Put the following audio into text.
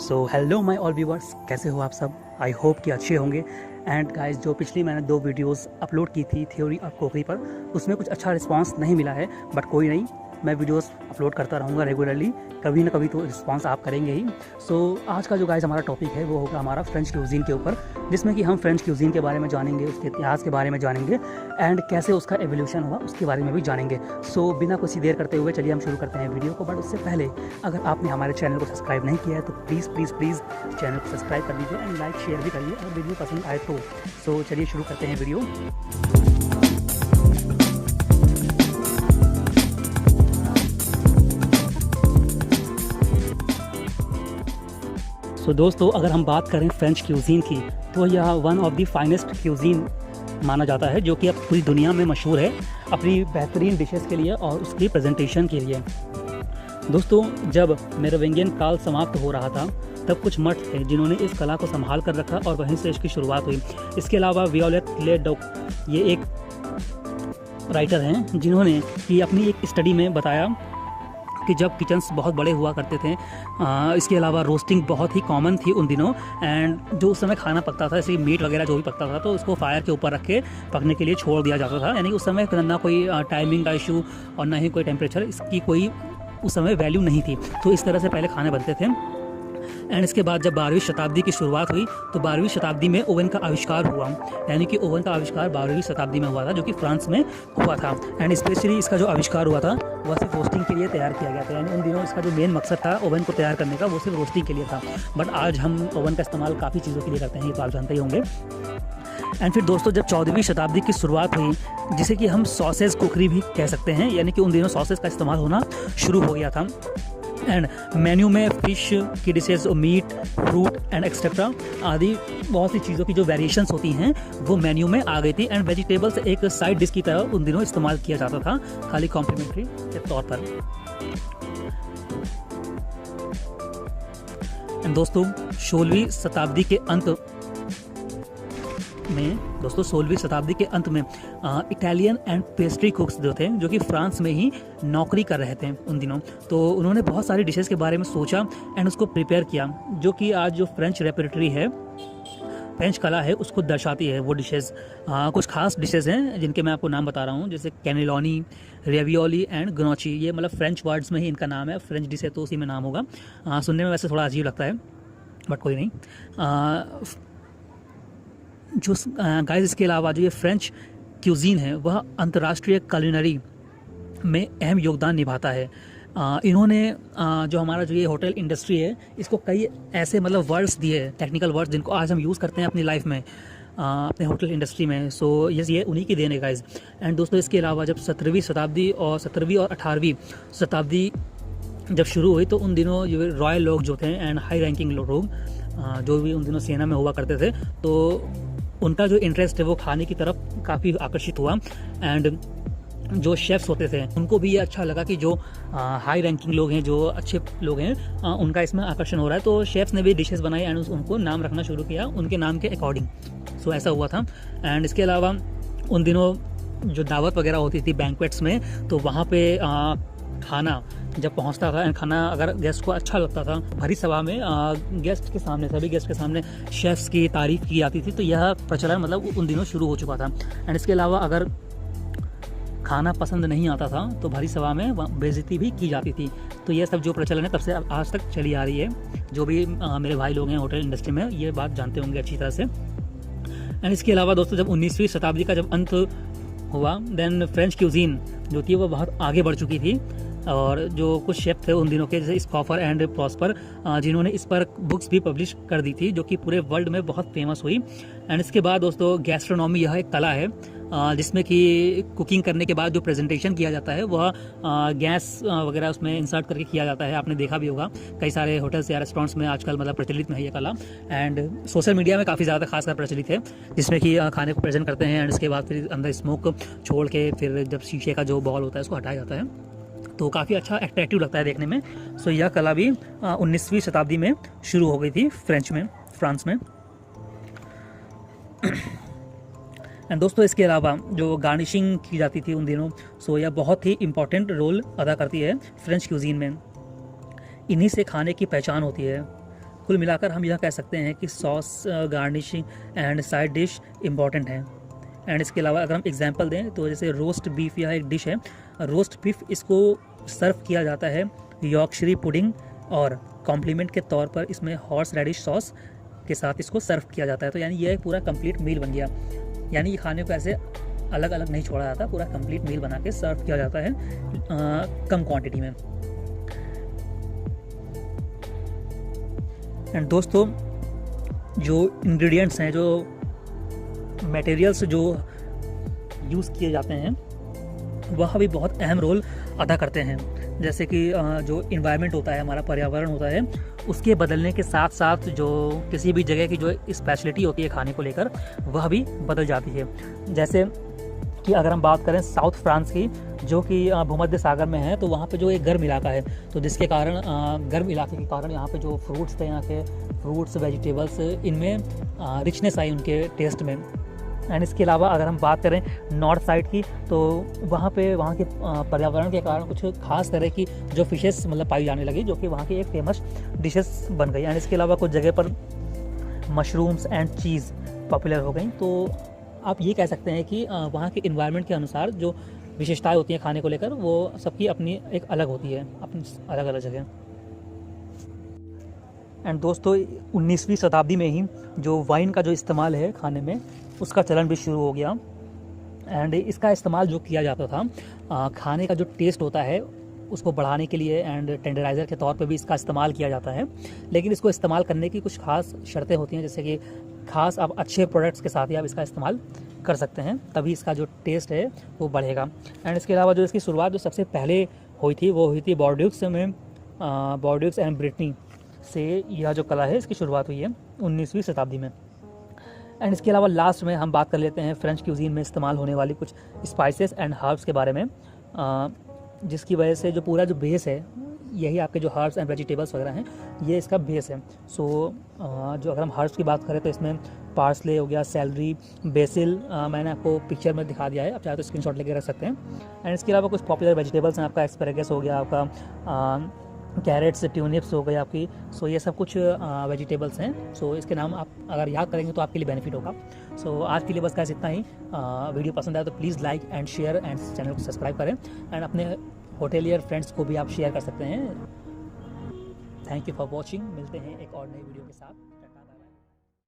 So hello my all viewers, कैसे हो आप सब। आई होप कि अच्छे होंगे। एंड गाइस, जो पिछली मैंने 2 वीडियोस अपलोड की थी थ्योरी और क्रोकरी पर, उसमें कुछ अच्छा रिस्पांस नहीं मिला है। बट कोई नहीं, मैं वीडियोस अपलोड करता रहूँगा रेगुलरली। कभी ना कभी तो रिस्पांस आप करेंगे ही। सो आज का जो गाइस हमारा टॉपिक है वो होगा हमारा फ्रेंच क्यूजीन के ऊपर, जिसमें कि हम फ्रेंच क्यूजीन के बारे में जानेंगे, उसके इतिहास के बारे में जानेंगे एंड कैसे उसका एवोल्यूशन हुआ उसके बारे में भी जानेंगे। सो बिना कुछ देर करते हुए चलिए हम शुरू करते हैं वीडियो को। बट उससे पहले अगर आपने हमारे चैनल को सब्सक्राइब नहीं किया है तो प्लीज़ प्लीज़ प्लीज़ चैनल को सब्सक्राइब कर दीजिए एंड लाइक शेयर भी करिए अगर वीडियो पसंद आए तो। सो चलिए शुरू करते हैं वीडियो। सो दोस्तों, अगर हम बात करें फ्रेंच क्यूजीन की तो यह one of the finest cuisine माना जाता है, जो कि अब पूरी दुनिया में मशहूर है अपनी बेहतरीन डिशेस के लिए और उसकी प्रेजेंटेशन के लिए। दोस्तों, जब मेरोविंगियन काल समाप्त हो रहा था तब कुछ मठ थे जिन्होंने इस कला को संभाल कर रखा और वहीं से इसकी शुरुआत हुई। इसके अलावा वियोलेट ले डॉक ये एक राइटर हैं जिन्होंने कि अपनी एक स्टडी में बताया कि जब किचन्स बहुत बड़े हुआ करते थे, इसके अलावा रोस्टिंग बहुत ही कॉमन थी उन दिनों। एंड जो उस समय खाना पकता था, जैसे मीट वगैरह जो भी पकता था, तो उसको फायर के ऊपर रख के पकने के लिए छोड़ दिया जाता था। यानी उस समय ना कोई टाइमिंग का इशू और ना ही कोई टेम्परेचर, इसकी कोई उस समय वैल्यू नहीं थी। तो इस तरह से पहले खाने बनते थे। एंड इसके बाद जब 12वीं शताब्दी की शुरुआत हुई तो 12वीं शताब्दी में ओवन का आविष्कार हुआ। यानी कि ओवन का आविष्कार 12वीं शताब्दी में हुआ था, जो कि फ्रांस में हुआ था। एंड स्पेशली इसका जो आविष्कार हुआ था वह सिर्फ रोस्टिंग के लिए तैयार किया गया था। यानी उन दिनों इसका जो मेन मकसद था ओवन को तैयार करने का, वो सिर्फ रोस्टिंग के लिए था। बट आज हम ओवन का इस्तेमाल काफ़ी चीज़ों के लिए करते हैं, ये तो आप जानते ही होंगे। एंड फिर दोस्तों, जब 14वीं शताब्दी की शुरुआत हुई, जिसे कि हम सॉसेज कुकरी भी कह सकते हैं, यानी कि उन दिनों सॉसेज का इस्तेमाल होना शुरू हो गया था। एंड मेन्यू में फ़िश की dishes, meat, fruit and etcetera आदि बहुत सी चीज़ों की जो वेरिएशंस होती हैं वो मेन्यू में आ गई थी। एंड वेजिटेबल्स एक साइड डिश की तरह उन दिनों इस्तेमाल किया जाता था, खाली कॉम्प्लीमेंट्री के तौर पर। एंड दोस्तों, 16वीं शताब्दी के अंत में इटालियन एंड पेस्ट्री कुक्स जो थे, जो कि फ्रांस में ही नौकरी कर रहे थे उन दिनों, तो उन्होंने बहुत सारी डिशेस के बारे में सोचा एंड उसको प्रिपेयर किया, जो कि आज जो फ्रेंच रेपरेटरी है, फ्रेंच कला है, उसको दर्शाती है वो डिशेस। कुछ खास डिशेस हैं जिनके मैं आपको नाम बता रहा हूँ, जैसे कैनेलोनी, रेवियोली एंड ग्नोची। ये मतलब फ्रेंच वर्ड्स में ही इनका नाम है, फ्रेंच डिश है तो उसी में नाम होगा। सुनने में वैसे थोड़ा अजीब लगता है बट कोई नहीं। जो गाइस, इसके अलावा जो ये फ्रेंच क्यूजीन है वह अंतर्राष्ट्रीय कुलिनरी में अहम योगदान निभाता है। इन्होंने जो हमारा जो ये होटल इंडस्ट्री है, इसको कई ऐसे मतलब वर्ड्स दिए, टेक्निकल वर्ड्स, जिनको आज हम यूज़ करते हैं अपनी लाइफ में, अपने होटल इंडस्ट्री में। सो ये उन्हीं की देन है गाइस। एंड दोस्तों, इसके अलावा जब 17वीं और 18वीं शताब्दी जब शुरू हुई तो उन दिनों ये रॉयल लोग जो थे एंड हाई रैंकिंग लोग जो भी उन दिनों सेना में हुआ करते थे, तो उनका जो इंटरेस्ट है वो खाने की तरफ काफ़ी आकर्षित हुआ। एंड जो शेफ्स होते थे उनको भी ये अच्छा लगा कि जो हाई रैंकिंग लोग हैं, जो अच्छे लोग हैं, उनका इसमें आकर्षण हो रहा है। तो शेफ्स ने भी डिशेस बनाई एंड उनको नाम रखना शुरू किया उनके नाम के अकॉर्डिंग। सो ऐसा हुआ था। एंड इसके अलावा उन दिनों जो दावत वगैरह होती थी बैंक्वेट्स में, तो वहाँ पे खाना जब पहुंचता था एंड खाना अगर गेस्ट को अच्छा लगता था, भरी सभा में सभी गेस्ट के सामने शेफ्स की तारीफ की जाती थी। तो यह प्रचलन मतलब उन दिनों शुरू हो चुका था। एंड इसके अलावा अगर खाना पसंद नहीं आता था तो भरी सभा में बेइज्जती भी की जाती थी। तो यह सब जो प्रचलन है तब से आज तक चली आ रही है। जो भी मेरे भाई लोग हैं होटल इंडस्ट्री में, ये बात जानते होंगे अच्छी तरह से। एंड इसके अलावा दोस्तों, जब 19वीं शताब्दी का जब अंत हुआ, देन फ्रेंच क्यूजीन जो थी वो बहुत आगे बढ़ चुकी थी। और जो कुछ शेफ थे उन दिनों के, जैसे स्कॉफर एंड प्रॉस्पर, जिन्होंने इस पर बुक्स भी पब्लिश कर दी थी, जो कि पूरे वर्ल्ड में बहुत फेमस हुई। एंड इसके बाद दोस्तों, गैस्ट्रोनॉमी यह एक कला है जिसमें कि कुकिंग करने के बाद जो प्रेजेंटेशन किया जाता है वह गैस वगैरह उसमें इंसर्ट करके किया जाता है। आपने देखा भी होगा कई सारे होटल्स या रेस्टोरेंट्स में आजकल मतलब प्रचलित में है ये कला। एंड सोशल मीडिया में काफ़ी ज़्यादा खासकर प्रचलित है, जिसमें कि खाने को प्रेजेंट करते हैं एंड इसके बाद फिर अंदर स्मोक छोड़ के फिर जब शीशे का जो बॉल होता है उसको हटाया जाता है, तो काफ़ी अच्छा अट्रैक्टिव लगता है देखने में। सो यह कला भी 19वीं शताब्दी में शुरू हो गई थी फ्रांस में। एंड दोस्तों, इसके अलावा जो गार्निशिंग की जाती थी उन दिनों, सो यह बहुत ही इम्पॉर्टेंट रोल अदा करती है फ्रेंच क्यूजीन में। इन्हीं से खाने की पहचान होती है। कुल मिलाकर हम यह कह सकते हैं कि sauce, garnishing and side dish important हैं। एंड इसके अलावा अगर हम एग्जांपल दें तो जैसे रोस्ट बीफ, यह एक डिश है। रोस्ट बीफ इसको सर्व किया जाता है यॉर्कशायर पुडिंग और कॉम्प्लीमेंट के तौर पर इसमें हॉर्स रेडिश सॉस के साथ इसको सर्व किया जाता है। तो यानी यह एक पूरा कंप्लीट मील बन गया। यानी ये खाने को ऐसे अलग अलग नहीं छोड़ा जाता, पूरा कंप्लीट मील बना के सर्व किया जाता है कम क्वांटिटी में। एंड दोस्तों, जो इंग्रेडिएंट्स हैं, जो मटेरियल्स जो यूज़ किए जाते हैं, वह भी बहुत अहम रोल अदा करते हैं। जैसे कि जो इन्वायरमेंट होता है, हमारा पर्यावरण होता है, उसके बदलने के साथ साथ जो किसी भी जगह की जो स्पेशलिटी होती है खाने को लेकर, वह भी बदल जाती है। जैसे कि अगर हम बात करें साउथ फ्रांस की, जो कि भूमध्य सागर में है, तो वहाँ पे जो एक गर्म इलाका है, तो जिसके कारण गर्म इलाके के कारण यहाँ पे जो फ्रूट्स थे, यहाँ के फ्रूट्स वेजिटेबल्स, इनमें रिचनेस आई उनके टेस्ट में। एंड इसके अलावा अगर हम बात करें नॉर्थ साइड की, तो वहाँ के पर्यावरण के कारण कुछ खास तरह की जो फिशेस मतलब पाई जाने लगी, जो कि वहाँ की एक फेमस डिशेस बन गई। एंड इसके अलावा कुछ जगह पर मशरूम्स एंड चीज़ पॉपुलर हो गई। तो आप ये कह सकते हैं कि वहाँ के इन्वायरमेंट के अनुसार जो विशेषताएं होती हैं खाने को लेकर, वो सबकी अपनी एक अलग होती है, अपनी अलग अलग जगह। एंड दोस्तों, 19वीं शताब्दी में ही जो वाइन का जो इस्तेमाल है खाने में, उसका चलन भी शुरू हो गया। एंड इसका इस्तेमाल जो किया जाता था, खाने का जो टेस्ट होता है उसको बढ़ाने के लिए एंड टेंडराइज़र के तौर पे भी इसका इस्तेमाल किया जाता है। लेकिन इसको इस्तेमाल करने की कुछ खास शर्तें होती हैं, जैसे कि खास आप अच्छे प्रोडक्ट्स के साथ ही आप इसका इस्तेमाल कर सकते हैं, तभी इसका जो टेस्ट है वो बढ़ेगा। एंड इसके अलावा जो इसकी शुरुआत जो सबसे पहले हुई थी, वो हुई थी बॉर्ड्यूक्स में, बॉर्ड्यूक्स एंड ब्रिटनी से यह जो कला है इसकी शुरुआत हुई है 19वीं शताब्दी में। एंड इसके अलावा लास्ट में हम बात कर लेते हैं फ्रेंच क्यूजीन में इस्तेमाल होने वाली कुछ स्पाइसेस एंड हर्ब्स के बारे में, जिसकी वजह से जो पूरा जो बेस है, यही आपके जो हर्ब्स एंड वेजिटेबल्स वगैरह हैं, ये इसका बेस है। सो जो अगर हम हर्ब्स की बात करें तो इसमें पार्सले हो गया, सेलरी, बेसिल, मैंने आपको पिक्चर में दिखा दिया है, आप चाहे तो स्क्रीनशॉट लेके रख सकते हैं। एंड इसके अलावा कुछ पॉपुलर वेजिटेबल्स हैं, आपका एस्पैरागस हो गया, आपका कैरेट्स, ट्यूनिप्स हो गई आपकी। सो ये सब कुछ वेजिटेबल्स हैं। सो इसके नाम आप अगर याद करेंगे तो आपके लिए बेनिफिट होगा। सो आज के लिए बस इतना ही। वीडियो पसंद आया तो please like and share and channel को सब्सक्राइब करें। एंड अपने होटेलियर फ्रेंड्स को भी आप शेयर कर सकते हैं। Thank you for watching. मिलते हैं एक और नई वीडियो के साथ।